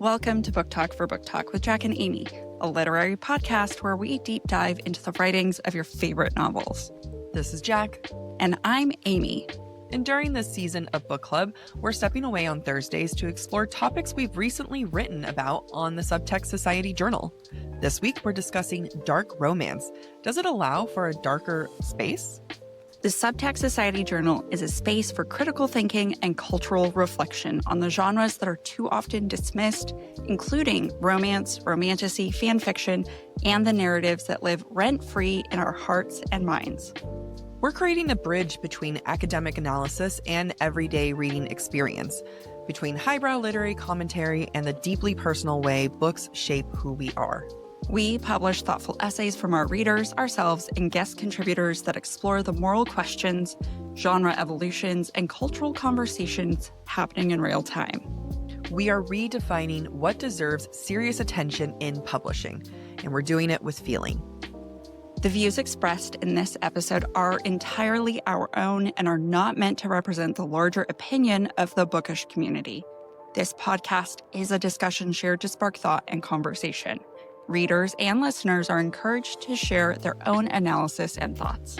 Welcome to BookTok for BookTok with Jack and Amy, a literary podcast where we deep dive into the writings of your favorite novels. This is Jack. And I'm Amy. And during this season of Book Club, we're stepping away on Thursdays to explore topics we've recently written about on the Subtext Society Journal. This week, we're discussing dark romance. Does it allow for a darker space? The Subtext Society Journal is a space for critical thinking and cultural reflection on the genres that are too often dismissed, including romance, romantasy, fanfiction, and the narratives that live rent-free in our hearts and minds. We're creating a bridge between academic analysis and everyday reading experience, between highbrow literary commentary and the deeply personal way books shape who we are. We publish thoughtful essays from our readers, ourselves, and guest contributors that explore the moral questions, genre evolutions, and cultural conversations happening in real time. We are redefining what deserves serious attention in publishing, and we're doing it with feeling. The views expressed in this episode are entirely our own and are not meant to represent the larger opinion of the bookish community. This podcast is a discussion shared to spark thought and conversation. Readers and listeners are encouraged to share their own analysis and thoughts.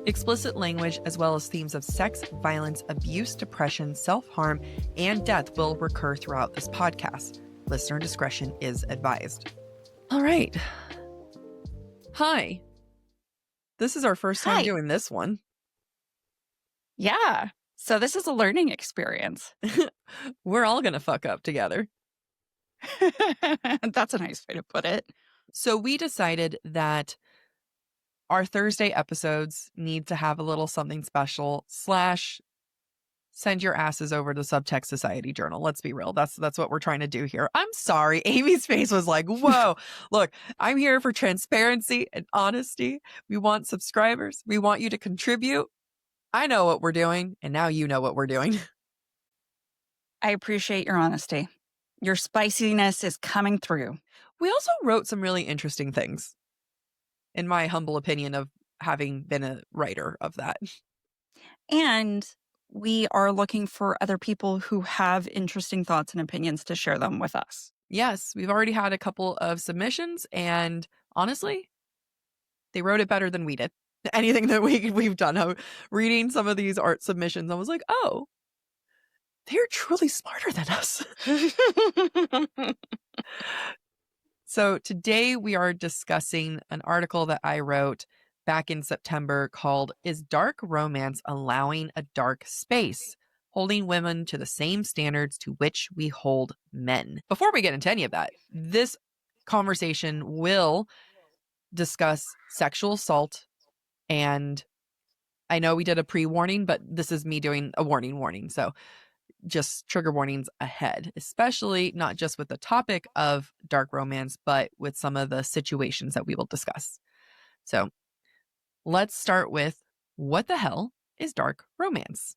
Explicit language, as well as themes of sex, violence, abuse, depression, self-harm, and death will recur throughout this podcast. Listener discretion is advised. All right. Hi. This is our first time doing this one. Yeah. So this is a learning experience. We're all going to fuck up together. That's a nice way to put it. So we decided that our Thursday episodes need to have a little something special / send your asses over to Subtext Society Journal. Let's be real. That's what we're trying to do here. I'm sorry. Amy's face was like, whoa, look, I'm here for transparency and honesty. We want subscribers. We want you to contribute. I know what we're doing, and now you know what we're doing. I appreciate your honesty. Your spiciness is coming through. We also wrote some really interesting things, in my humble opinion of having been a writer of that. And we are looking for other people who have interesting thoughts and opinions to share them with us. Yes, we've already had a couple of submissions, and honestly, they wrote it better than we did. Anything that we've done. Reading some of these art submissions, I was like, oh, they're truly smarter than us. So today we are discussing an article that I wrote back in September called "Is Dark Romance Allowing a Dark Space? Holding Women to the Same Standards to Which We Hold Men." Before we get into any of that, this conversation will discuss sexual assault, and I know we did a pre-warning, but this is me doing a warning. So just trigger warnings ahead, especially not just with the topic of dark romance, but with some of the situations that we will discuss. So let's start with, what the hell is dark romance?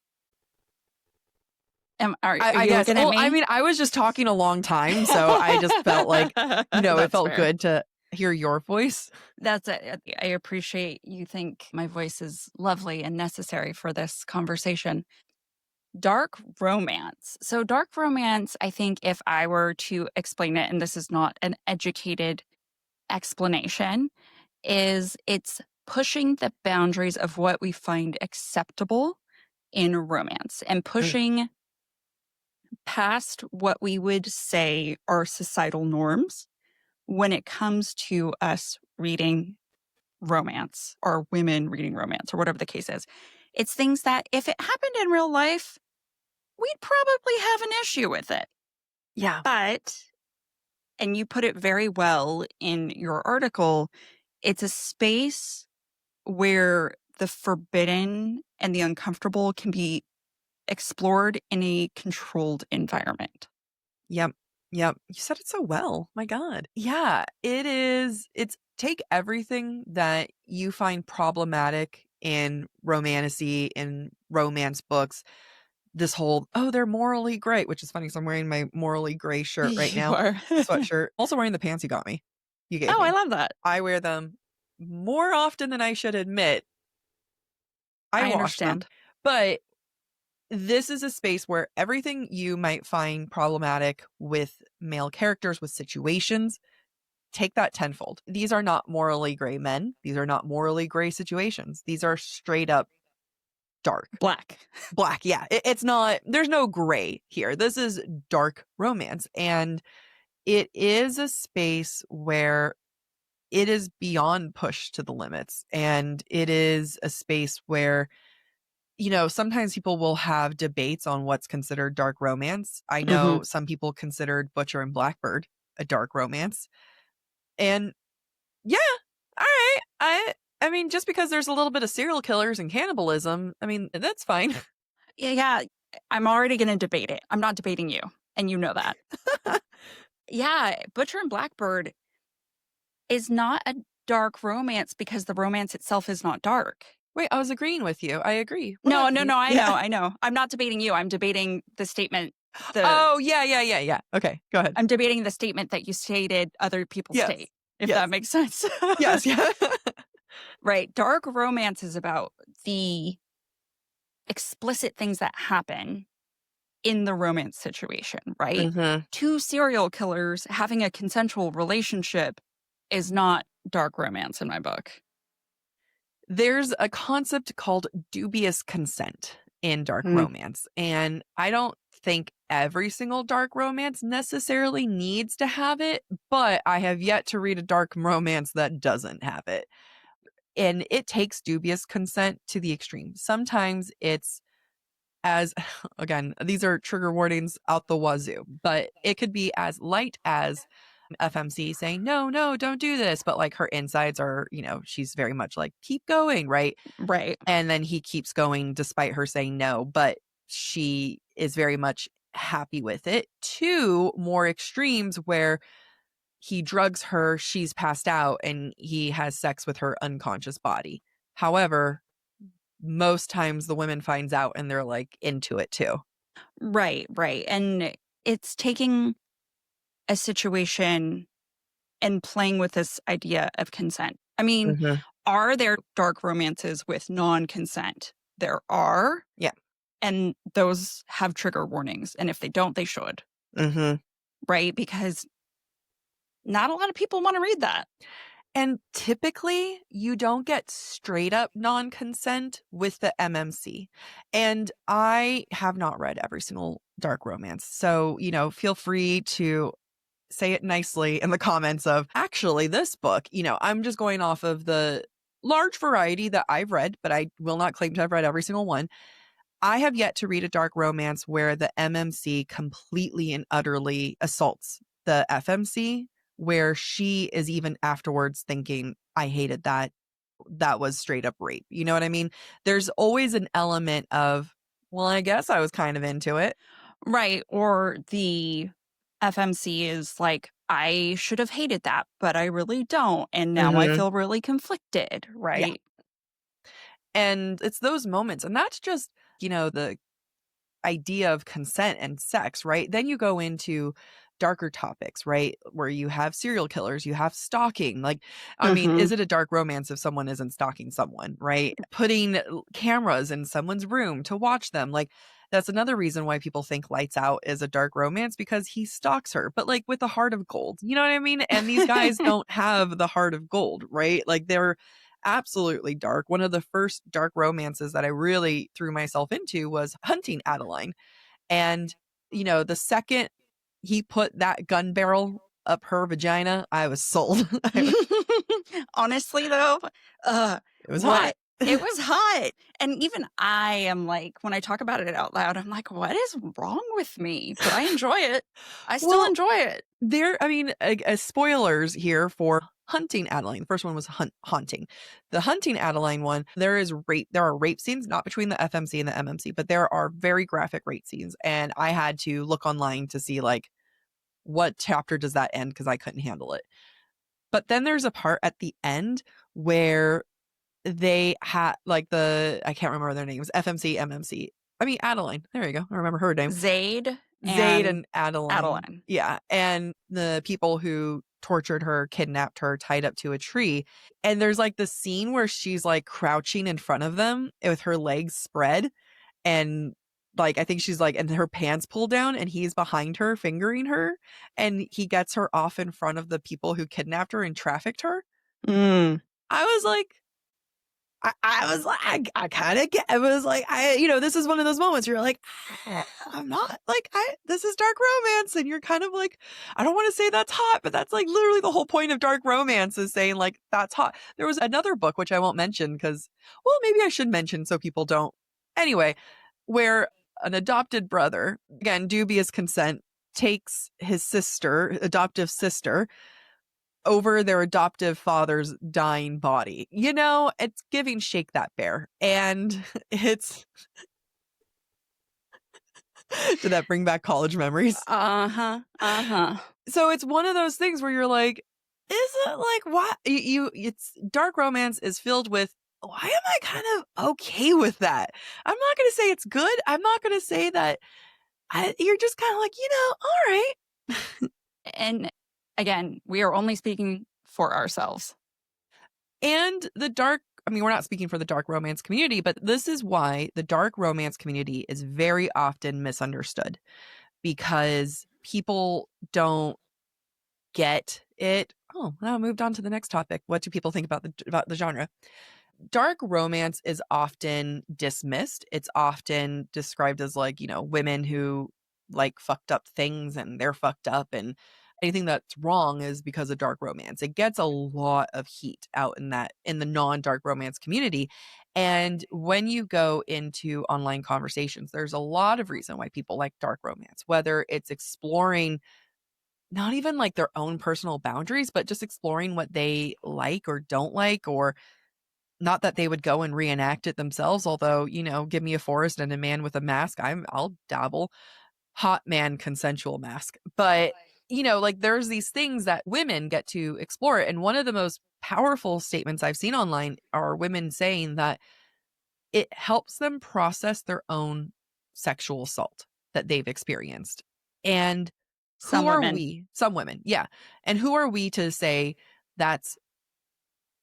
I was just talking a long time, so I just felt like, it felt good to hear your voice. That's it. I appreciate you think my voice is lovely and necessary for this conversation. Dark romance. So dark romance, I think if I were to explain it, and this is not an educated explanation, is it's pushing the boundaries of what we find acceptable in romance and pushing past what we would say are societal norms when it comes to us reading romance or women reading romance or whatever the case is. It's things that if it happened in real life, we'd probably have an issue with it. Yeah. But, and you put it very well in your article, it's a space where the forbidden and the uncomfortable can be explored in a controlled environment. Yep. You said it so well. My God. Yeah, it is. It's take everything that you find problematic in romantasy, in romance books, this whole, they're morally gray, which is funny because I'm wearing my morally gray shirt right now. Sweatshirt. Also wearing the pants you got me. You gave me. I love that. I wear them more often than I should admit. I I watch them. understand. But this is a space where everything you might find problematic with male characters, with situations, take that tenfold. These are not morally gray men. These are not morally gray situations. These are straight up dark. Black. Black, yeah. It's not, there's no gray here. This is dark romance. And it is a space where it is beyond push to the limits. And it is a space where, sometimes people will have debates on what's considered dark romance. I Hmm. know some people considered Butcher and Blackbird a dark romance. And yeah, all right. I mean, just because there's a little bit of serial killers and cannibalism, I mean, that's fine. Yeah, I'm already going to debate it. I'm not debating you, and you know that. Yeah, Butcher and Blackbird is not a dark romance because the romance itself is not dark. Wait, I was agreeing with you. I agree. No, no, no, I know, Yeah. I know. I'm not debating you. I'm debating the statement. The Oh, yeah. Okay, go ahead. I'm debating the statement that you stated other people Yes. state, if Yes. that makes sense. Yes. Yeah. Right. Dark romance is about the explicit things that happen in the romance situation, right? Hmm. Two serial killers having a consensual relationship is not dark romance in my book. There's a concept called dubious consent in dark Mm. romance. And I don't think every single dark romance necessarily needs to have it, but I have yet to read a dark romance that doesn't have it. And it takes dubious consent to the extreme. Sometimes it's as, again, these are trigger warnings out the wazoo, but it could be as light as FMC saying, no, no, don't do this. But like her insides are, she's very much like, keep going, right? Right. And then he keeps going despite her saying no, but she is very much happy with it. To more extremes where he drugs her, she's passed out, and he has sex with her unconscious body. However, most times the women finds out and they're like into it too. Right, right. And it's taking a situation and playing with this idea of consent. I mean, Mhm. are there dark romances with non-consent? There are. Yeah. And those have trigger warnings. And if they don't, they should. Mhm. Right? Because not a lot of people want to read that. And typically, you don't get straight up non consent with the MMC. And I have not read every single dark romance. So, feel free to say it nicely in the comments of actually this book. I'm just going off of the large variety that I've read, but I will not claim to have read every single one. I have yet to read a dark romance where the MMC completely and utterly assaults the FMC, where she is even afterwards thinking, I hated that. That was straight up rape. You know what I mean? There's always an element of, well, I guess I was kind of into it. Right. Or the FMC is like, I should have hated that, but I really don't. And now I Hmm. feel really conflicted. Yeah. Right. And it's those moments. And that's just, the idea of consent and sex, right? Then you go into darker topics, right? Where you have serial killers, you have stalking. Like, I mean, Hmm. is it a dark romance if someone isn't stalking someone, right? Putting cameras in someone's room to watch them. Like, that's another reason why people think Lights Out is a dark romance because he stalks her, but like with a heart of gold. You know what I mean? And these guys don't have the heart of gold, right? Like they're absolutely dark. One of the first dark romances that I really threw myself into was Hunting Adeline. And, the second he put that gun barrel up her vagina, I was sold. Honestly, though, It was hot. what? It was hot. And even I am like, when I talk about it out loud, I'm like, what is wrong with me? But I enjoy it. I still Well, enjoy it. I mean, spoilers here for Hunting Adeline. The first one was Haunting. The Hunting Adeline one, there is rape. There are rape scenes, not between the FMC and the MMC, but there are very graphic rape scenes. And I had to look online to see like what chapter does that end because I couldn't handle it. But then there's a part at the end where they had like I can't remember their names, FMC, MMC. I mean, Adeline. There you go. I remember her name. Zaid Zaid and and Adeline. Adeline. Yeah. And the people who tortured her, kidnapped her, tied up to a tree. And there's like the scene where she's like crouching in front of them with her legs spread. And like, I think she's like, and her pants pulled down and he's behind her, fingering her. And he gets her off in front of the people who kidnapped her and trafficked her. Mm. I was like, I was like, I kind of get, I was like, this is one of those moments where you're like, I'm not like, this is dark romance. And you're kind of like, I don't want to say that's hot, but that's like literally the whole point of dark romance is saying like, that's hot. There was another book, which I won't mention because, well, maybe I should mention so people don't. Anyway, where an adopted brother, again, dubious consent, takes his adoptive sister, over their adoptive father's dying body. It's giving Shake That Bear. And it's did that bring back college memories? Uh-huh. Uh-huh. So it's one of those things where you're like, is it like what it's dark romance is filled with why am I kind of okay with that? I'm not gonna say it's good. I'm not gonna say that you're just kind of like, all right. And again, we are only speaking for ourselves. And we're not speaking for the dark romance community, but this is why the dark romance community is very often misunderstood because people don't get it. Oh, now I moved on to the next topic. What do people think about the genre? Dark romance is often dismissed. It's often described as like, women who like fucked up things and they're fucked up and anything that's wrong is because of dark romance. It gets a lot of heat out in the non-dark romance community. And when you go into online conversations, there's a lot of reason why people like dark romance, whether it's exploring not even like their own personal boundaries, but just exploring what they like or don't like, or not that they would go and reenact it themselves. Although, give me a forest and a man with a mask. I'll dabble. Hot man consensual mask. But, like there's these things that women get to explore. And one of the most powerful statements I've seen online are women saying that it helps them process their own sexual assault that they've experienced. And Some who are women. we? Some women, yeah. And who are we to say that's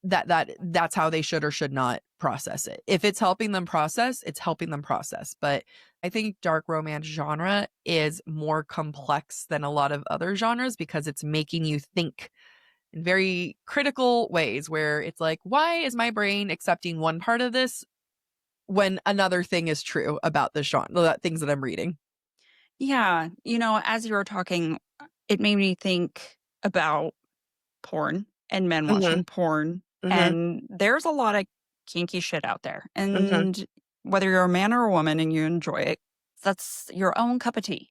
that's how they should or should not process it? If it's helping them process, it's helping them process. But I think dark romance genre is more complex than a lot of other genres because it's making you think in very critical ways where it's like, why is my brain accepting one part of this when another thing is true about this genre, things that I'm reading? Yeah. As you were talking, it made me think about porn and men Mm-hmm. watching porn. Mm-hmm. And there's a lot of kinky shit out there. Mm-hmm. And whether you're a man or a woman and you enjoy it, that's your own cup of tea.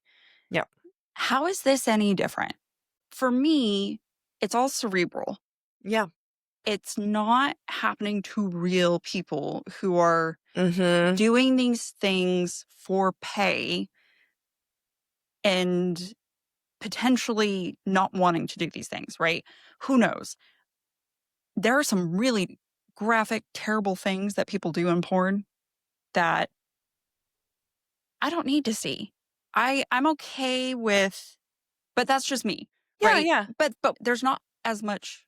Yeah. How is this any different? For me, it's all cerebral. Yeah. It's not happening to real people who are Mm-hmm. doing these things for pay and potentially not wanting to do these things, right? Who knows? There are some really graphic, terrible things that people do in porn that I don't need to see. I'm okay with, but that's just me, Yeah. right? Yeah. But there's not as much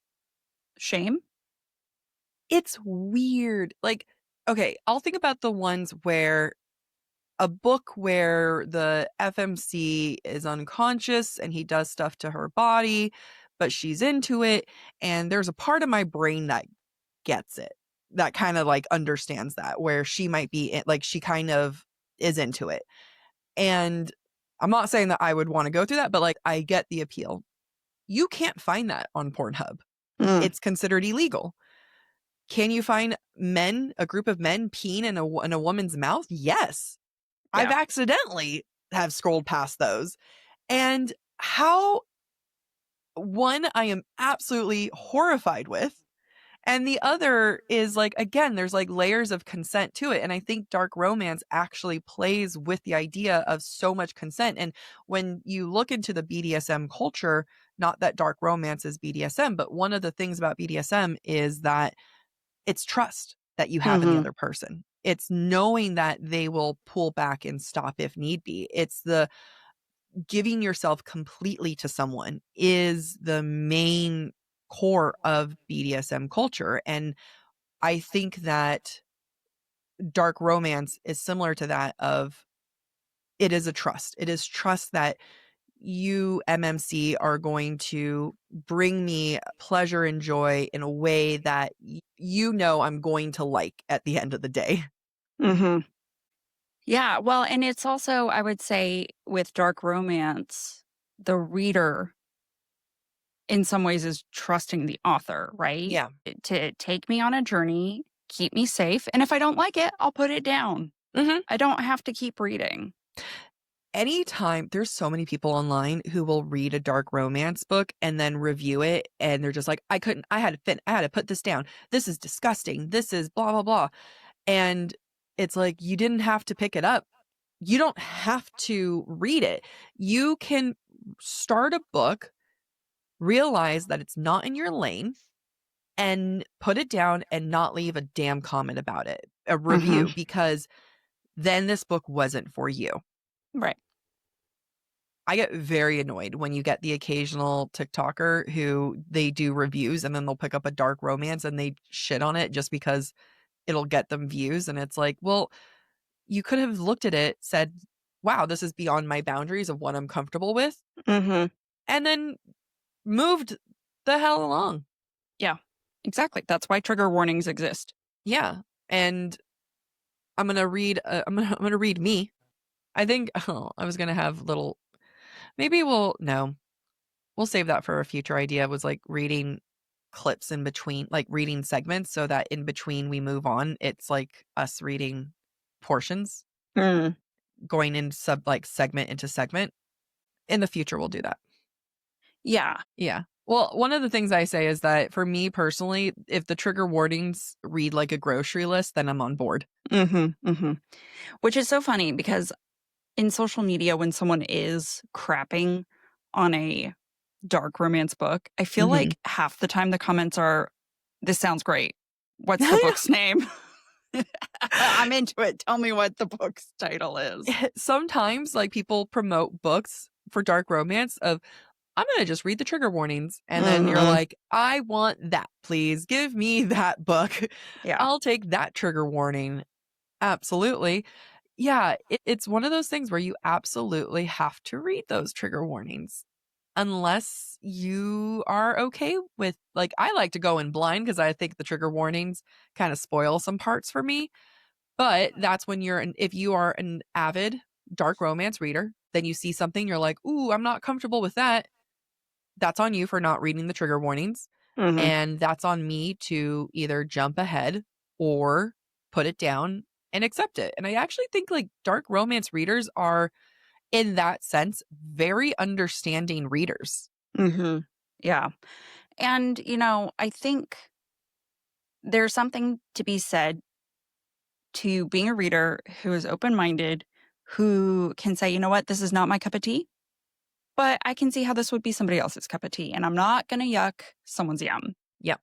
shame. It's weird. Like, okay, I'll think about the ones where a book where the FMC is unconscious and he does stuff to her body, but she's into it. And there's a part of my brain that gets it, that kind of like understands that, where she might be like, she kind of is into it. And I'm not saying that I would want to go through that, but like, I get the appeal. You can't find that on Pornhub. Mm, It's considered illegal. Can you find a group of men peeing in a woman's mouth? Yes. I've yeah. accidentally have scrolled past those. And one I am absolutely horrified with. And the other is like, again, there's like layers of consent to it. And I think dark romance actually plays with the idea of so much consent. And when you look into the BDSM culture, not that dark romance is BDSM, but one of the things about BDSM is that it's trust that you have in the Mm-hmm. other person. It's knowing that they will pull back and stop if need be. It's the giving yourself completely to someone is the main core of BDSM culture. And I think that dark romance is similar to that of it is a trust. It is trust that you, MMC, are going to bring me pleasure and joy in a way that you know I'm going to like at the end of the day. Mhm. Yeah, well, and it's also, I would say, with dark romance, the reader in some ways is trusting the author, right? Yeah. To take me on a journey, keep me safe, and if I don't like it, I'll put it down. Hmm. I don't have to keep reading. Anytime there's so many people online who will read a dark romance book and then review it and they're just like, I had to put this down. This is disgusting. This is blah, blah, blah. And it's like, you didn't have to pick it up. You don't have to read it. You can start a book, realize that it's not in your lane, and put it down and not leave a damn comment about it, a Mhm. review, because then this book wasn't for you. Right. I get very annoyed when you get the occasional TikToker who they do reviews and then they'll pick up a dark romance and they shit on it just because it'll get them views. And it's like, well, you could have looked at it, said, wow, this is beyond my boundaries of what I'm comfortable with, Mhm. and then moved the hell along. Yeah. Exactly. That's why trigger warnings exist. Yeah. And I'm gonna read me. I think oh, I was gonna have little maybe we'll no. We'll save that for a future idea was like reading clips in between, like reading segments so that in between we move on. It's like us reading portions, Mm. going in like segment into segment. In the future, we'll do that. Yeah. Yeah. Well, one of the things I say is that for me personally, if the trigger warnings read like a grocery list, then I'm on board. Mhm. Mhm. Which is so funny because in social media, when someone is crapping on a dark romance book, I feel Hmm. like half the time the comments are, "This sounds great. What's the book's name?" I'm into it. Tell me what the book's title is. Sometimes, like people promote books for dark romance of I'm gonna just read the trigger warnings. And then you're Mhm. like, I want that, please. Give me that book. Yeah. I'll take that trigger warning. Absolutely. Yeah, it's one of those things where you absolutely have to read those trigger warnings. Unless you are okay with like I like to go in blind because I think the trigger warnings kind of spoil some parts for me. But that's when if you are an avid dark romance reader, then you see something, you're like, ooh, I'm not comfortable with that. That's on you for not reading the trigger warnings. Mhm. And that's on me to either jump ahead or put it down and accept it. And I actually think like dark romance readers are, in that sense, very understanding readers. Mhm. Yeah. And, I think there's something to be said to being a reader who is open-minded, who can say, "You know what? This is not my cup of tea, but I can see how this would be somebody else's cup of tea, and I'm not gonna yuck someone's yum." Yep.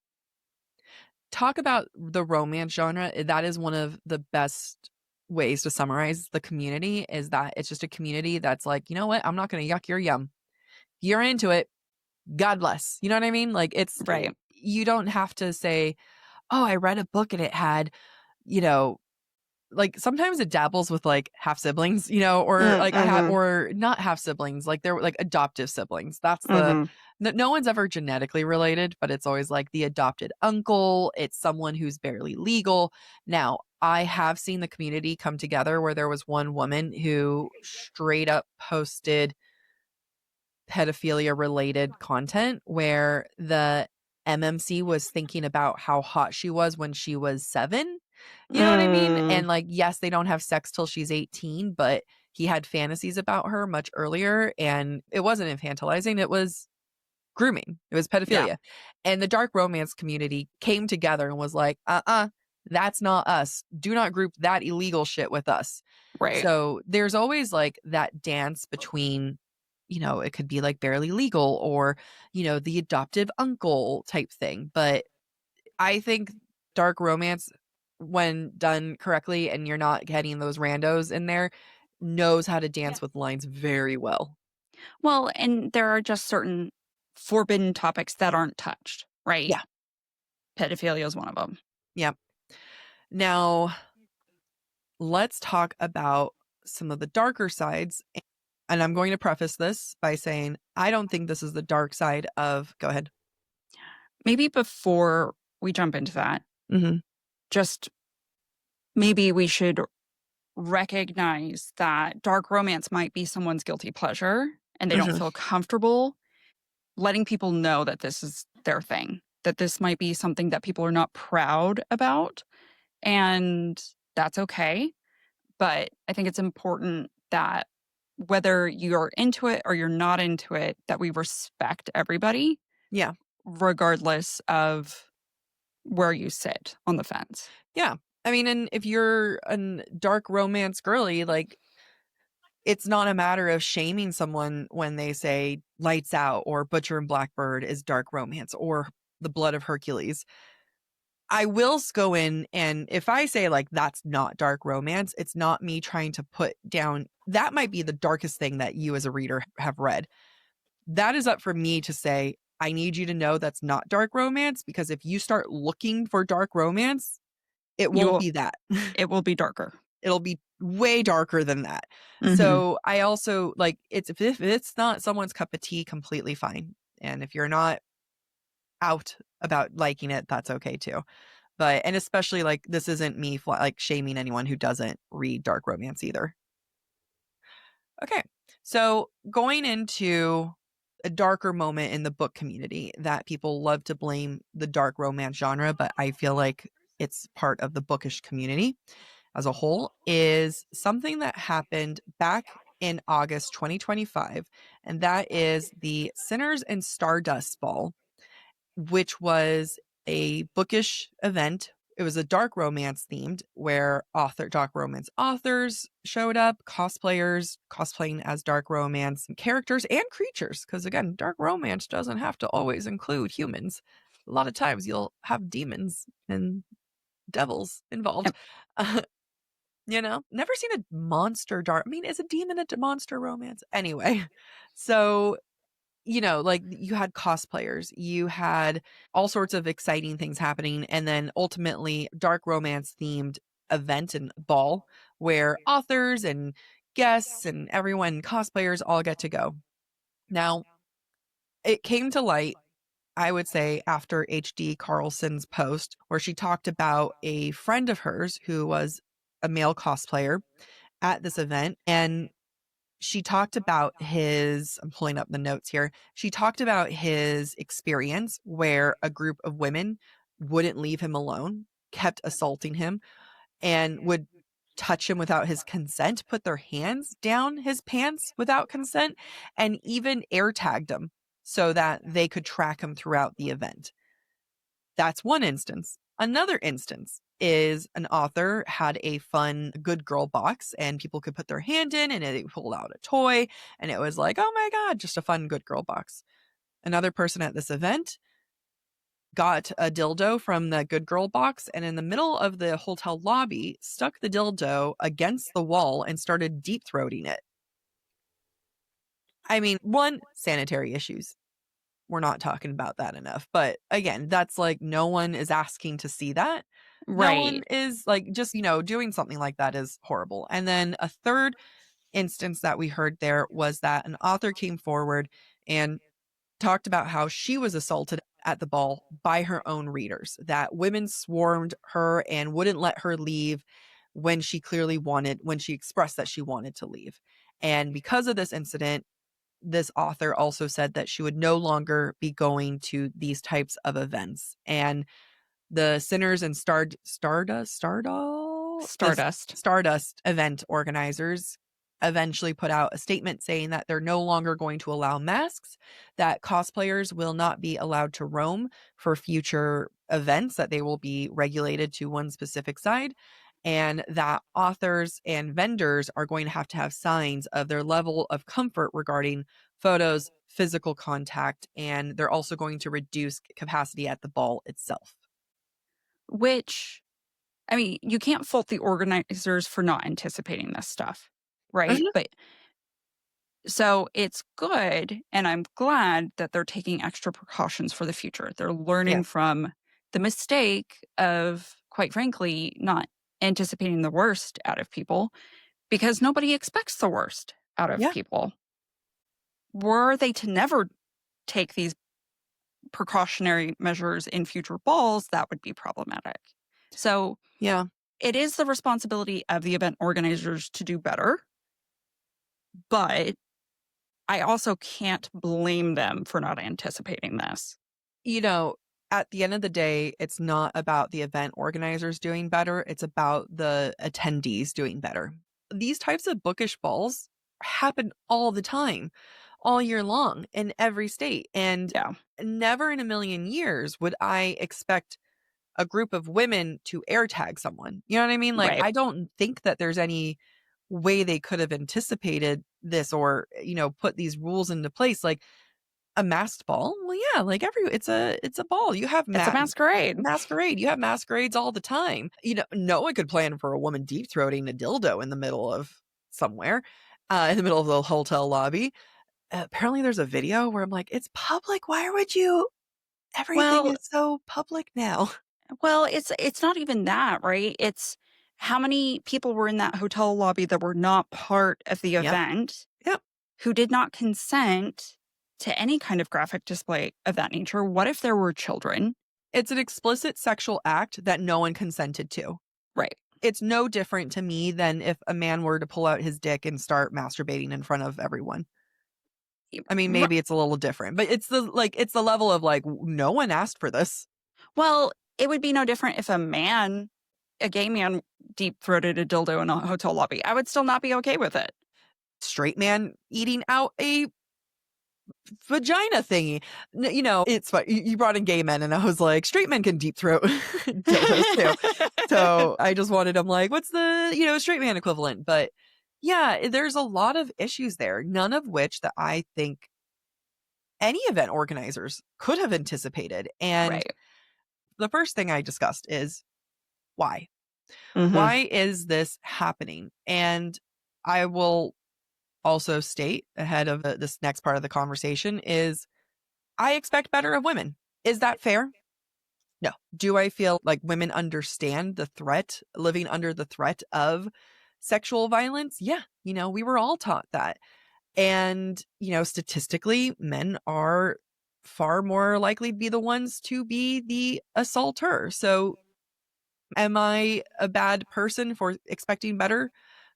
Talk about the romance genre. That is one of the best ways to summarize the community is that it's just a community that's like, you know what? I'm not going to yuck your yum. You're into it. God bless. You know what I mean? Like Right. you don't have to say, oh, I read a book and it had, you know, like sometimes it dabbles with like half siblings, or like I have, Mhm. or not half siblings, like they're like adoptive siblings. That's Mhm. no one's ever genetically related, but it's always like the adopted uncle. It's someone who's barely legal. Now, I have seen the community come together where there was one woman who straight up posted pedophilia related content where the MMC was thinking about how hot she was when she was 7. You know what I mean? Mm. And like, yes, they don't have sex till she's 18, but he had fantasies about her much earlier. And it wasn't infantilizing, it was grooming, it was Yeah. pedophilia. And the dark romance community came together and was like, that's not us. Do not group that illegal shit with us. Right. So there's always like that dance between, it could be like barely legal or, the adoptive uncle type thing. But I think dark romance, when done correctly and you're not getting those randos in there, knows how to dance with lines very well. Well, and there are just certain forbidden topics that aren't touched, right? Yeah. Pedophilia is one of them. Yep. Now, let's talk about some of the darker sides. And I'm going to preface this by saying I don't think this is the dark side of. Go ahead. Maybe before we jump into that, Hmm. just maybe we should recognize that dark romance might be someone's guilty pleasure and they don't Hmm. feel comfortable letting people know that this is their thing, that this might be something that people are not proud about. And that's okay. But I think it's important that whether you're into it or you're not into it, that we respect everybody, Yeah. regardless of where you sit on the fence. Yeah. I mean, and if you're a dark romance girly, like it's not a matter of shaming someone when they say Lights Out or Butcher and Blackbird is dark romance or The Blood of Hercules. I will go in and if I say like that's not dark romance, it's not me trying to put down that might be the darkest thing that you as a reader have read. That is up for me to say, I need you to know that's not dark romance because if you start looking for dark romance, it won't You'll be that. It will be darker. It'll be way darker than that. Mhm. So I also like it's if it's not someone's cup of tea, completely fine. And if you're not out about liking it, that's okay too. But and especially like this isn't me like shaming anyone who doesn't read dark romance either. Okay. So going into a darker moment in the book community that people love to blame the dark romance genre, but I feel like it's part of the bookish community as a whole is something that happened back in August 2025, and that is the Sinners and Stardust Ball, which was a bookish event. It was a dark romance themed where dark romance authors showed up, cosplayers cosplaying as dark romance characters and creatures. Because again, dark romance doesn't have to always include humans. A lot of times you'll have demons and devils involved. Yep. Never seen a monster dark. I mean, is a demon a monster romance? Anyway, so like you had cosplayers, you had all sorts of exciting things happening, and then ultimately dark romance themed event and ball where authors and guests and everyone, cosplayers all get to go. Now, it came to light, I would say, after HD Carlson's post where she talked about a friend of hers who was a male cosplayer at this event. And she talked about I'm pulling up the notes here. She talked about his experience where a group of women wouldn't leave him alone, kept assaulting him, and would touch him without his consent, put their hands down his pants without consent, and even air tagged him so that they could track him throughout the event. That's one instance. Another instance is an author had a fun good girl box and people could put their hand in and it pulled out a toy and it was like, oh my God, just a fun good girl box. Another person at this event got a dildo from the good girl box and in the middle of the hotel lobby stuck the dildo against the wall and started deep throating it. I mean, one, sanitary issues. We're not talking about that enough. But again, that's like no one is asking to see that. No one Right. is like just, doing something like that is horrible. And then a third instance that we heard there was that an author came forward and talked about how she was assaulted at the ball by her own readers, that women swarmed her and wouldn't let her leave when she expressed that she wanted to leave. And because of this incident, this author also said that she would no longer be going to these types of events. And the Sinners and the Stardust. Stardust event organizers eventually put out a statement saying that they're no longer going to allow masks, that cosplayers will not be allowed to roam for future events, that they will be regulated to one specific side, and that authors and vendors are going to have signs of their level of comfort regarding photos, physical contact, and they're also going to reduce capacity at the ball itself. Which, I mean, you can't fault the organizers for not anticipating this stuff, right? Mhm. But So it's good, and I'm glad that they're taking extra precautions for the future. They're learning Yes. from the mistake of, quite frankly, not anticipating the worst out of people because nobody expects the worst out of Yeah. people. Were they to never take these precautionary measures in future balls, that would be problematic. So Yeah. it is the responsibility of the event organizers to do better, but I also can't blame them for not anticipating this. You know, at the end of the day, it's not about the event organizers doing better, it's about the attendees doing better. These types of bookish balls happen all the time, all year long in every state, and Yeah, never in a million years would I expect a group of women to air tag someone. You know what I mean? Like, right. I don't think that there's any way they could have anticipated this or, put these rules into place. Like, a masked ball? Well, yeah, like it's a ball. You have It's a masquerade. masquerade. You have masquerades all the time. No one could plan for a woman deep throating a dildo in the middle of somewhere, in the middle of the hotel lobby. Apparently there's a video where I'm like, it's public. Why would you? Everything Well, is so public now. it's not even that, right? It's how many people were in that hotel lobby that were not part of the Yep. event, Yep. who did not consent to any kind of graphic display of that nature. What if there were children? It's an explicit sexual act that no one consented to. Right. It's no different to me than if a man were to pull out his dick and start masturbating in front of everyone. I mean, R- maybe it's a little different, but it's the level of like, no one asked for this. Well, it would be no different if a gay man, deep throated a dildo in a hotel lobby. I would still not be okay with it. Straight man eating out a vagina thingy. It's fine. You brought in gay men, and I was like, straight men can deep throat dildos too. So I just wanted, I'm like, what's the, straight man equivalent? But yeah, there's a lot of issues there, none of which that I think any event organizers could have anticipated. And Right. the first thing I discussed is why? Hmm. Why is this happening? And I will also state ahead of this next part of the conversation is I expect better of women. Is that fair? No. Do I feel like women understand the threat, living under the threat of sexual violence? Yeah. We were all taught that. And, statistically, men are far more likely to be the ones to be the assaulter. So, am I a bad person for expecting better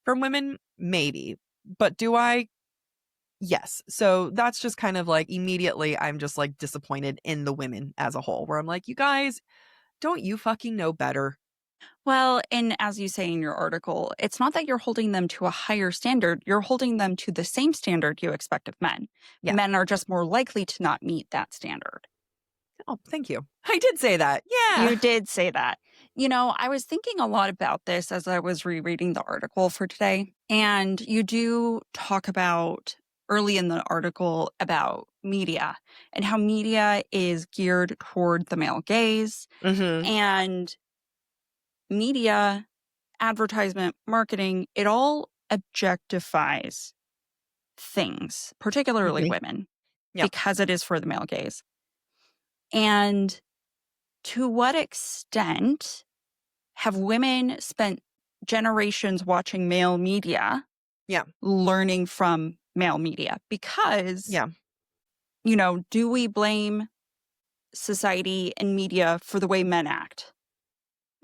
from women? Maybe. But do I? Yes. So that's just kind of like immediately I'm just like disappointed in the women as a whole, where I'm like, you guys, don't you fucking know better? Well, and as you say in your article, it's not that you're holding them to a higher standard, you're holding them to the same standard you expect of men. Yeah. Men are just more likely to not meet that standard. Oh, thank you. I did say that. Yeah. You did say that. I was thinking a lot about this as I was rereading the article for today. And you do talk about early in the article about media and how media is geared toward the male gaze. Mm-hmm. And media, advertisement, marketing, it all objectifies things, particularly Mm-hmm. women, Yeah. because it is for the male gaze. And to what extent have women spent generations watching male media, Yeah. learning from male media? Because, Yeah. do we blame society and media for the way men act?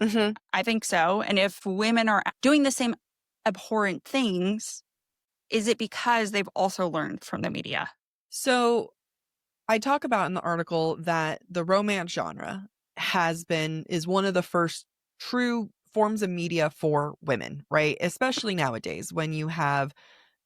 Mm-hmm. I think so. And if women are doing the same abhorrent things, is it because they've also learned from the media? So I talk about in the article that the romance genre is one of the first true forms of media for women, right? Especially nowadays when you have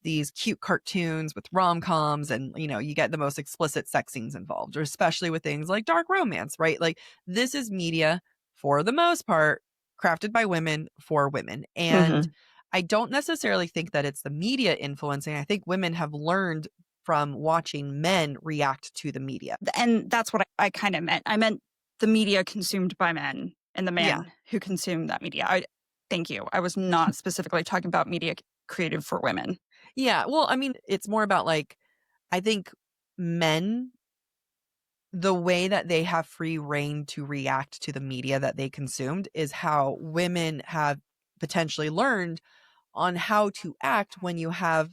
these cute cartoons with rom-coms and you get the most explicit sex scenes involved, or especially with things like dark romance, right? Like, this is media for the most part crafted by women for women. And Mhm. I don't necessarily think that it's the media influencing. I think women have learned from watching men react to the media. And that's what I kind of meant. I meant the media consumed by men and the Yeah. men who consume that media. Thank you. I was not specifically talking about media created for women. Yeah, well, I mean, it's more about, like, I think men, the way that they have free reign to react to the media that they consumed is how women have potentially learned on how to act when you have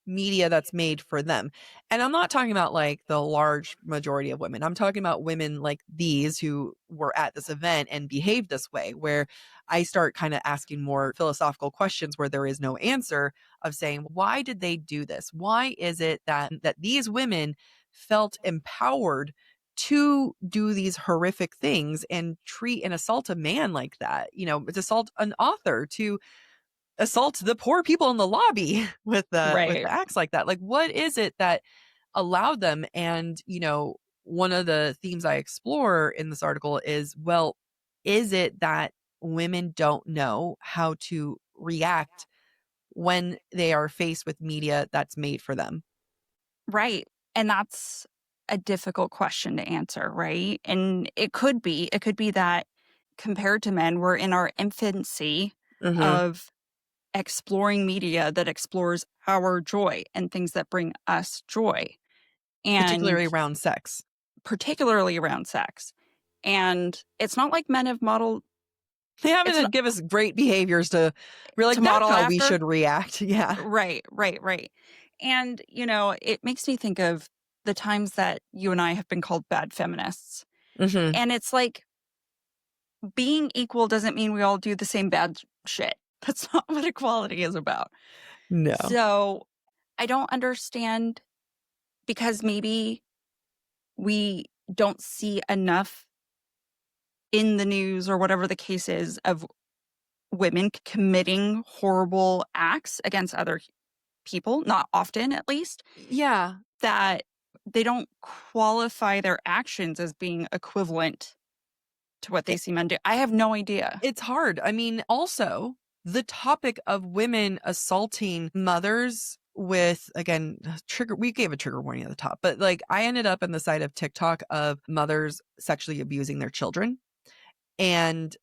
media that's made for them. And I'm not talking about like the large majority of women. I'm talking about women like these who were at this event and behaved this way, where I start kind of asking more philosophical questions where there is no answer of saying, why did they do this? Why is it that these women felt empowered to do these horrific things and treat and assault a man like that? To assault an author, to assault the poor people in the lobby with Right. acts like that. Like, what is it that allowed them? And one of the themes I explore in this article is, well, is it that women don't know how to react when they are faced with media that's made for them? Right. And that's a difficult question to answer, right? And it could be that compared to men, we're in our infancy Hmm. of exploring media that explores our joy and things that bring us joy, and Particularly around sex. particularly around sex. And it's not like men have modeled They it's haven't not give us great behaviors to be like, to that's model how we after. should react. Yeah. Right, right, right. And, it makes me think of the times that you and I have been called bad feminists. Hmm. And it's like being equal doesn't mean we all do the same bad shit. That's not what equality is about. No. So I don't understand, because maybe we don't see enough in the news or whatever the case is of women committing horrible acts against other people, not often at least, Yeah. that they don't qualify their actions as being equivalent to what they see men do. I have no idea. It's hard. I mean, also, the topic of women assaulting mothers with, again, trigger, we gave a trigger warning at the top, but like I ended up in the side of TikTok of mothers sexually abusing their children. And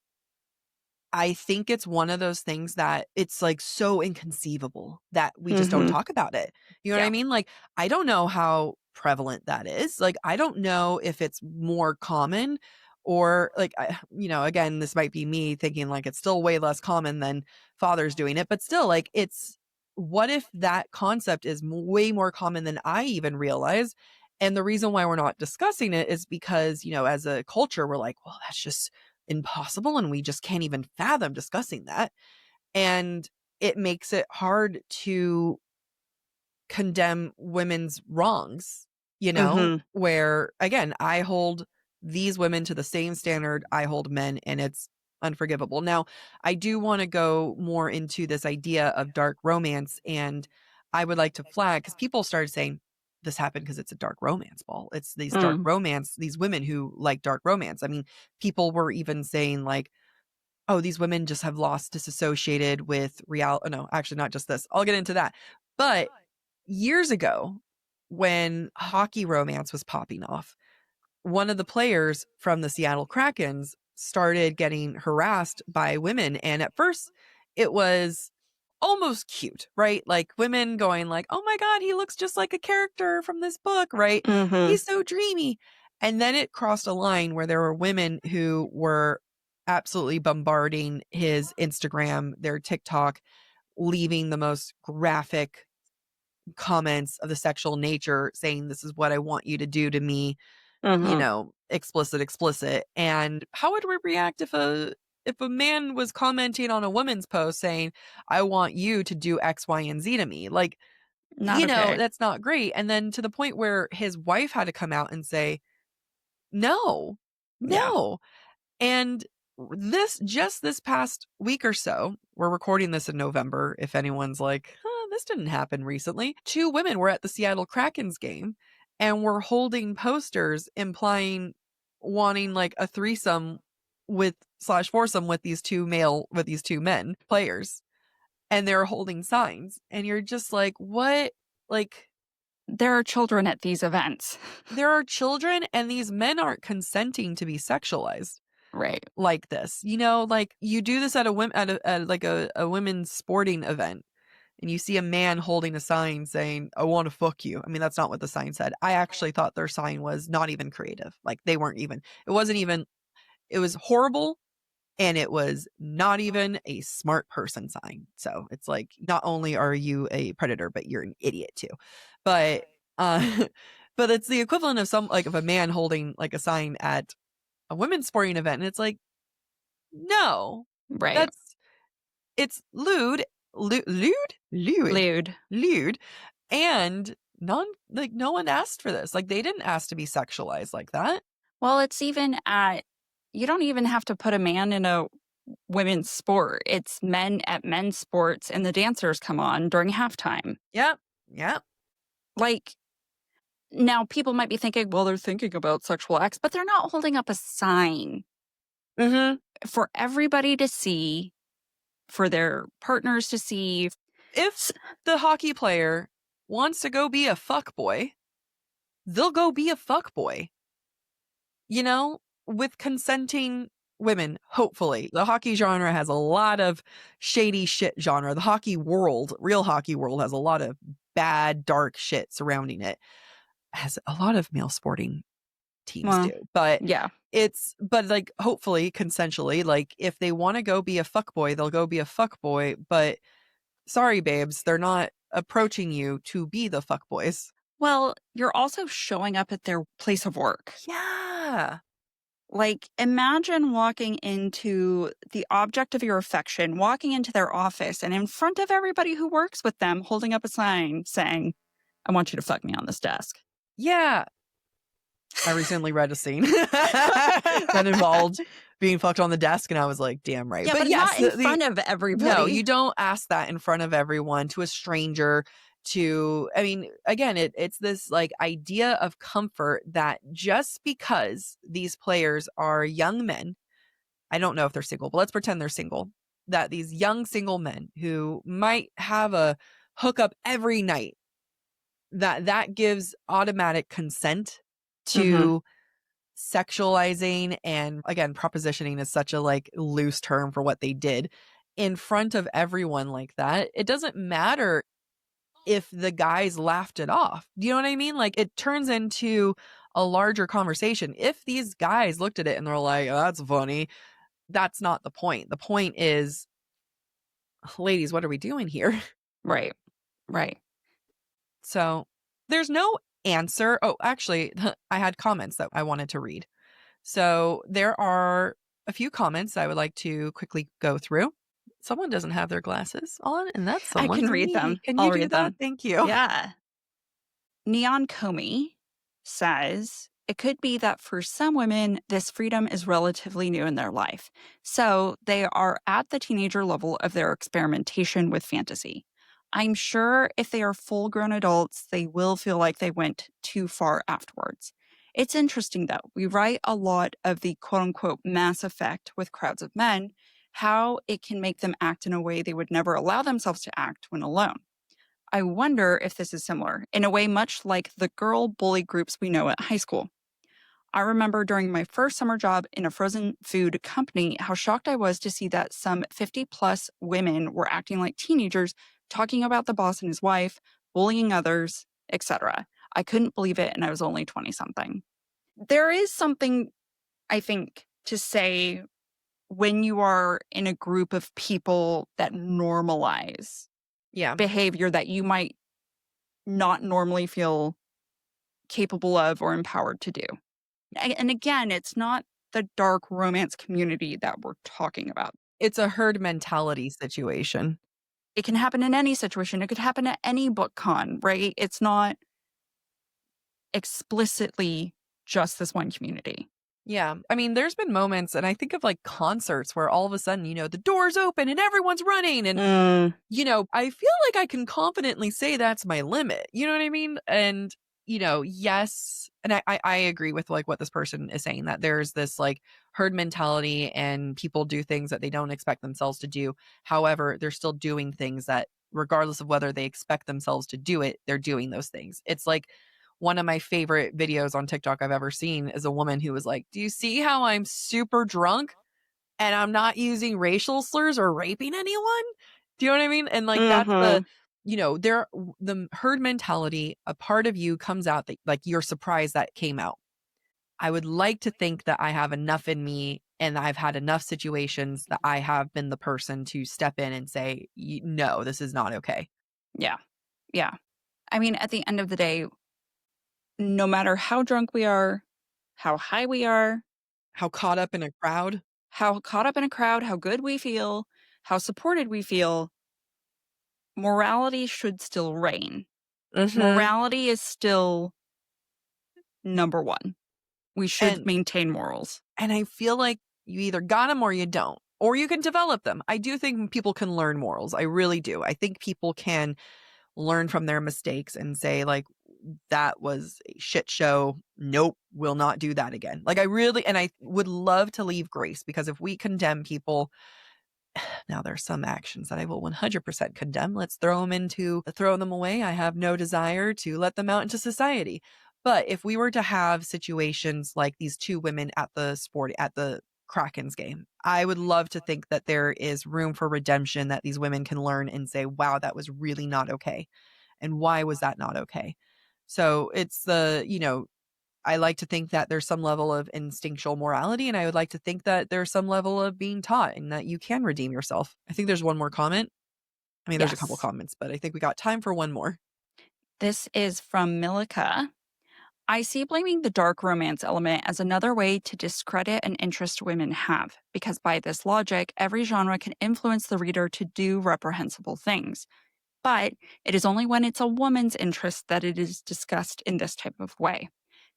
I think it's one of those things that it's like so inconceivable that we just don't Mhm. talk about it. You know what I Yeah. mean? Like, I don't know how prevalent that is. Like, I don't know if it's more common or like, again, this might be me thinking like it's still way less common than fathers doing it, but still, like, what if that concept is way more common than I even realize? And the reason why we're not discussing it is because, as a culture, we're like, well, that's just impossible and we just can't even fathom discussing that. And it makes it hard to condemn women's wrongs, Mhm. where again, I hold these women to the same standard I hold men, and it's unforgivable. Now, I do want to go more into this idea of dark romance, and I would like to flag because people started saying this happened because it's a dark romance ball. It's these dark Mm. romance, these women who like dark romance. I mean, people were even saying like, oh, these women just have lost disassociated with reality. Oh, no, actually, not just this. I'll get into that. But years ago, when hockey romance was popping off, one of the players from the Seattle Krakens started getting harassed by women. And at first, it was almost cute, right? Like women going like, "Oh my god, he looks just like a character from this book," right? Mhm. He's so dreamy. And then it crossed a line where there were women who were absolutely bombarding his Instagram, their TikTok, leaving the most graphic comments of the sexual nature saying, "This is what I want you to do to me," Mhm. explicit, explicit. And how would we react if a man was commenting on a woman's post saying, "I want you to do X, Y, and Z to me"? Like, Not okay. that's not great. And then to the point where his wife had to come out and say, "No, Yeah. no." And this past week or so, we're recording this in November. If anyone's like, this didn't happen recently. Two women were at the Seattle Krakens game and were holding posters implying wanting like a threesome with slash foursome with these two men players. And they're holding signs. And you're just like, what? Like, There are children at these events. there are children and these men aren't consenting to be sexualized Right. like this. Like you do this at a like a women's sporting event. and you see a man holding a sign saying, "I want to fuck you." I mean, that's not what the sign said. I actually thought their sign was not even creative. Like they weren't even, it wasn't even, it was horrible. And it was not even a smart person sign. So it's like, not only are you a predator, but you're an idiot too. But, but it's the equivalent of like of a man holding like a sign at a women's sporting event. And it's like, no, Right. that's, it's lewd, Lewd. lewd. And like no one asked for this. Like they didn't ask to be sexualized like that. Well, it's even at, you don't even have to put a man in a women's sport. It's men at men's sports and the dancers come on during halftime. Yep. Yep. Like, now people might be thinking, well, they're thinking about sexual acts, but they're not holding up a sign Mm-hmm. for everybody to see, for their partners to see. If the hockey player wants to go be a fuck boy, they'll go be a fuck boy. You know, with consenting women, hopefully. The hockey genre has a lot of shady shit genre. The hockey world, real hockey world, has a lot of bad, dark shit surrounding it. As a lot of male sporting teams Well, do. But yeah. but like hopefully consensually, like if they want to go be a fuck boy, they'll go be a fuck boy. But sorry, babes, they're not approaching you to be the fuck boys. Well, you're also showing up at their place of work. Yeah. Like, imagine walking into the object of your affection, walking into their office, and in front of everybody who works with them, holding up a sign saying, I want you to fuck me on this desk. Yeah. I recently read a scene that involved being fucked on the desk, and I was like, damn right. Yeah, but yes, not in front of no, everybody. you don't ask that in front of everyone to a stranger. I mean, again, it's this like idea of comfort that just because these players are young men, I don't know if they're single, but let's pretend they're single, that these young single men who might have a hookup every night, that gives automatic consent Mhm. to sexualizing, and again, propositioning is such a like loose term for what they did in front of everyone like that. It doesn't matter if the guys laughed it off. Do you know what I mean? Like it turns into a larger conversation. If these guys looked at it and they're like, oh, that's funny, that's not the point. The point is, ladies, what are we doing here? Right. Right. So there's no answer. Oh, actually, I had comments that I wanted to read. So there are a few comments I would like to quickly go through. Someone doesn't have their glasses on, and that's I can someone's read me. them. Can I'll you do read that? them. Thank you. Yeah. Neon Comey says it could be that for some women, this freedom is relatively new in their life. So they are at the teenager level of their experimentation with fantasy. I'm sure if they are full grown adults, they will feel like they went too far afterwards. It's interesting, though. We write a lot of the quote unquote mass effect with crowds of men, how it can make them act in a way they would never allow themselves to act when alone. I wonder if this is similar, in a way much like the girl bully groups we know at high school. I remember during my first summer job in a frozen food company how shocked I was to see that some 50 plus women were acting like teenagers, talking about the boss and his wife, bullying others, etc. I couldn't believe it, and I was only 20 something. There is something, I think, to say when you are in a group of people that normalize Yeah. behavior that you might not normally feel capable of or empowered to do. And again, it's not the dark romance community that we're talking about. It's a herd mentality situation. It can happen in any situation. It could happen at any book con, right? It's not explicitly just this one community. Yeah. I mean, there's been moments, and I think of like concerts where all of a sudden, the doors open and everyone's running. And, I feel like I can confidently say that's my limit. You know what I mean? And, yes. And I agree with like what this person is saying, that there's this like herd mentality and people do things that they don't expect themselves to do. However, they're still doing things that, regardless of whether they expect themselves to do it, they're doing those things. It's like, one of my favorite videos on TikTok I've ever seen is a woman who was like, do you see how I'm super drunk and I'm not using racial slurs or raping anyone? Do you know what I mean? And like, that's the, Mhm. the herd mentality, a part of you comes out that like you're surprised that came out. I would like to think that I have enough in me and I've had enough situations that I have been the person to step in and say, No, this is not okay." Yeah. Yeah. I mean, at the end of the day, no matter how drunk we are, how high we are, How caught up in a crowd. how caught up in a crowd, how good we feel, how supported we feel, morality should still reign. Mhm. Morality is still number one. We should And maintain morals. and I feel like you either got them or you don't, or you can develop them. I do think people can learn morals. I really do. I think people can learn from their mistakes and say like, "That was a shit show. Nope, will not do that again." Like I would love to leave grace, because if we condemn people, now there are some actions that I will 100% condemn. Let's throw them away. I have no desire to let them out into society. But if we were to have situations like these two women at the Kraken's game, I would love to think that there is room for redemption, that these women can learn and say, "Wow, that was really not okay. And why was that not okay?" So I like to think that there's some level of instinctual morality, and I would like to think that there's some level of being taught and that you can redeem yourself. I think there's one more comment. I mean, there's a couple Yes. comments, but I think we got time for one more. This is from Milika. I see blaming the dark romance element as another way to discredit an interest women have, because by this logic, every genre can influence the reader to do reprehensible things. But it is only when it's a woman's interest that it is discussed in this type of way.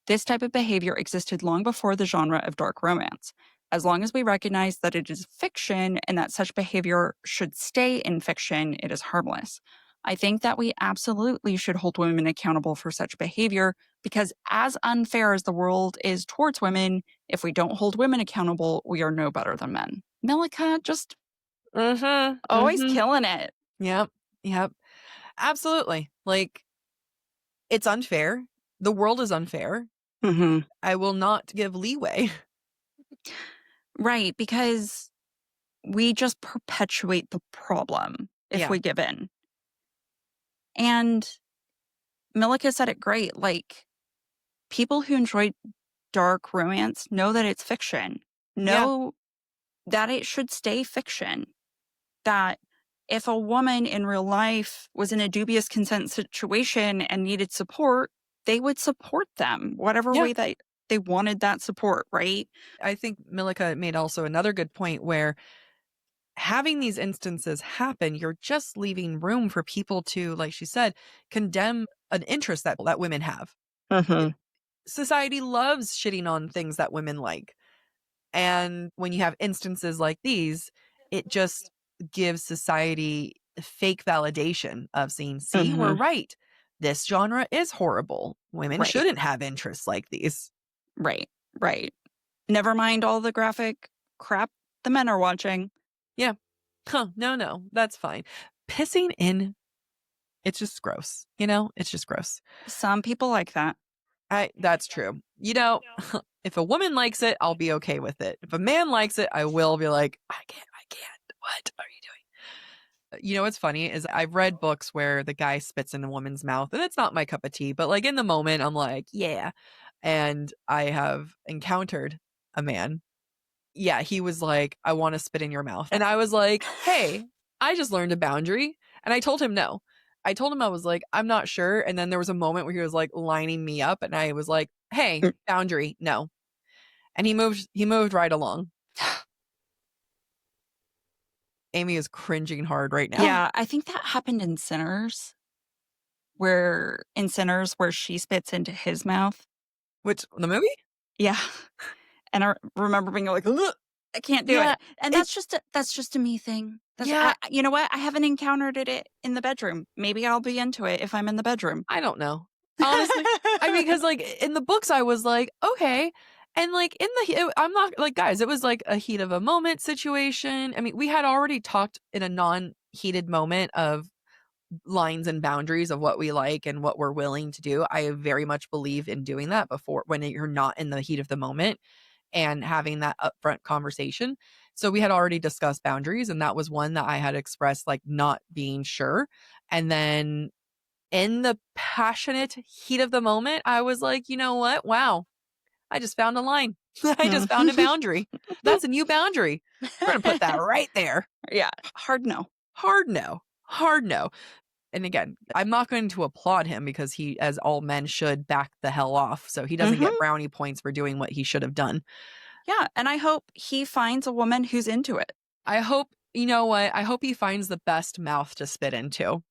This type of behavior existed long before the genre of dark romance. As long as we recognize that it is fiction and that such behavior should stay in fiction, it is harmless. I think that we absolutely should hold women accountable for such behavior because, as unfair as the world is towards women, if we don't hold women accountable, we are no better than men. Milika just Mhm. always Mhm. killing it. Yep. Yep. Absolutely. Like, it's unfair. The world is unfair. Hmm. I will not give leeway. Right, because we just perpetuate the problem if Yeah. we give in. And Milika said it great. Like, people who enjoy dark romance know that it's fiction, Yeah. know that it should stay fiction. That if a woman in real life was in a dubious consent situation and needed support, they would support them, whatever Yeah. way they wanted that support, right? I think Milika made also another good point where having these instances happen, you're just leaving room for people to, like she said, condemn an interest that women have. It, Hmm. society loves shitting on things that women like. And when you have instances like these, it just gives society fake validation of saying, "See, we're Hmm. right. This genre is horrible. Women Right, shouldn't have interests like these." right, right. Never mind all the graphic crap the men are watching. Yeah. Huh. No, no, that's fine. Pissing in, it's just gross. It's just gross. Some people like that. That's true. If a woman likes it, I'll be okay with it. If a man likes it, I will be like, I can't. What are you doing? What's funny is I've read books where the guy spits in a woman's mouth, and it's not my cup of tea, but like in the moment, I'm like, yeah. And I have encountered a man. Yeah, he was like, "I want to spit in your mouth." And I was like, "Hey, I just learned a boundary." And I told him no. I told him I was like, "I'm not sure." And then there was a moment where he was like lining me up and I was like, "Hey, boundary, no." And he moved right along. Amy is cringing hard right now. Yeah, I think that happened where she spits into his mouth. Which the movie? Yeah. And I remember being like, "Ugh, I can't do Yeah, it." And it's that's just a me thing. yeah, You know what? I haven't encountered it in the bedroom. Maybe I'll be into it if I'm in the bedroom. I don't know. Honestly, I mean, because like in the books, I was like, okay. And like I'm not like, guys, it was like a heat of a moment situation. I mean, we had already talked in a non heated moment of lines and boundaries of what we like and what we're willing to do. I very much believe in doing that before when you're not in the heat of the moment. and having that upfront conversation. So we had already discussed boundaries, and that was one that I had expressed like not being sure. And then in the passionate heat of the moment, I was like, you know what? Wow, I just found a line. I just found a boundary. That's a new boundary. We're going to put that right there. Yeah. Hard no. Hard no. Hard no. And again, I'm not going to applaud him because he, as all men should, back the hell off. So he doesn't get brownie points for doing what he should have done. Yeah. And I hope he finds a woman who's into it. I hope, you know what? I hope he finds the best mouth to spit into.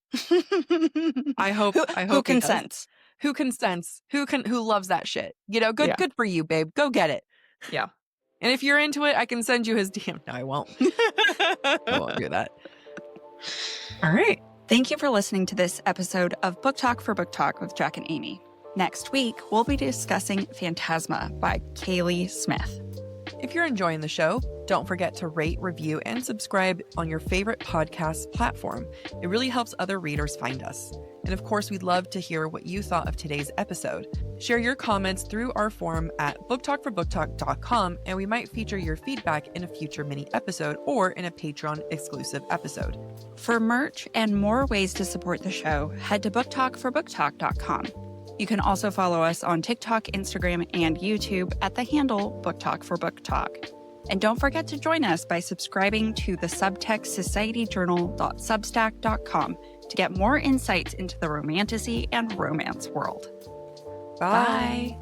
I hope who he does. consents. Who consents? Who loves that shit? You know, good for you, babe. Go get it. Yeah. And if you're into it, I can send you his DM. No, I won't. I won't do that. All right. Thank you for listening to this episode of Book Talk for Book Talk with Jack and Amy. Next week, we'll be discussing Phantasma by Kaylee Smith. If you're enjoying the show, don't forget to rate, review, and subscribe on your favorite podcast platform. It really helps other readers find us. And of course, we'd love to hear what you thought of today's episode. Share your comments through our forum at booktalkforbooktalk.com, and we might feature your feedback in a future mini episode or in a Patreon exclusive episode. For merch and more ways to support the show, head to booktalkforbooktalk.com. You can also follow us on TikTok, Instagram, and YouTube at the handle BookTok for Book Talk. And don't forget to join us by subscribing to the Subtext Society Journal.substack.com to get more insights into the romantasy and romance world. Bye.